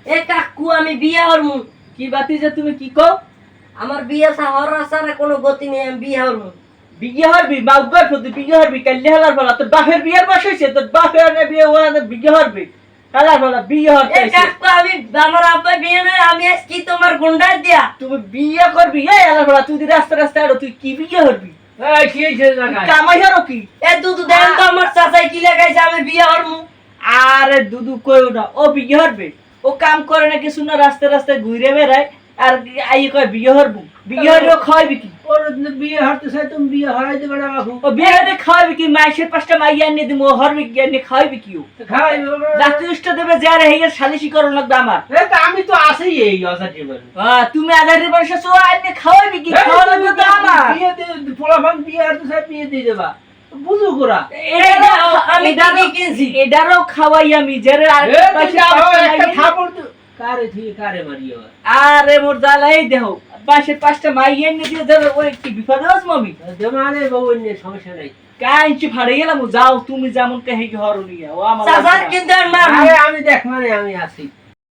এ কাকু আমি বিয়ে হরমু। কি বাতি যে তুমি কি কও? আমার বিয়ে হওয়ার আসারে কোনো গতি নেই, আমি বিয়ে হরমু। বিয়ে হরবি মাউগার প্রতি বিয়ে হরবি কাল্লি হালার ফলা তোর বাপের বিয়ের বয়স হয়েছে, তোর বাপের বিয়ে ওরা বিয়ে হরবি হালার ফলা বিয়ে হরতে এ কাকু আমি আমার আব্বা বিয়ে নয়, আমি আজকে তোমার গুন্ডা দিয়া। তুমি বিয়ে করবি এই হালার ফলা তুই রাস্তা রাস্তায় আরো তুই কি বিয়ে হরবি? এই কি হইছে জায়গায়? কামাই হরো কি? এ দুধ দেন তো আমার চাচাই কি লাগাইছে, আমি বিয়ে হরমু। আরে দুদু কইও না, ও বিয়ে হরবে। ও কাম করে না কিছু না, রাস্তায় রাস্তায় ঘুরে বেড়ায় আর আই কয় বিয়ে হরবো। বিয়ে হরবে খাওয়াবি কি? ওর বিয়ে হতে চাই, তুমি বিয়ে হরাই দেবে না বাবু। ও বিয়ে হতে খাওয়াবি কি? মাইসের পাঁচটা মাইয়া এনে দিব, ও হরবে কি এনে খাওয়াবি কি? ও খাই জাতীয় উষ্ঠ দেবে যারে হেগের সালিশি করো লাগবে আমার। আমি তো আছি এই অসা জীবন। তুমি আধারের বয়সে ও এনে খাওয়াবি কি? খাওয়াবি তো আমার। বিয়ে দিয়ে পোলাপান বিয়ে হতে চাই, বিয়ে দিয়ে দেবা বুঝু গোরা। আমি কি কিনছি? এটারও খাওয়াই আমি যারে আর একটা থাপড় কারে থি কারে মারিও। আরে মোর জ্বালাই দেহ পাশের পাঁচটা মাইয়া এনে দিয়ে ধরো ওই কি বিপদ আছে মামি। জমানে বউ নিয়ে সমস্যা নাই। কাইঞ্চি ফাড়ে গেলাম, যাও তুমি যেমন কে হেগে হরো নিয়ে ও আমার চাচার কিন্তু আর মার আমি দেখ মানে আমি আছি।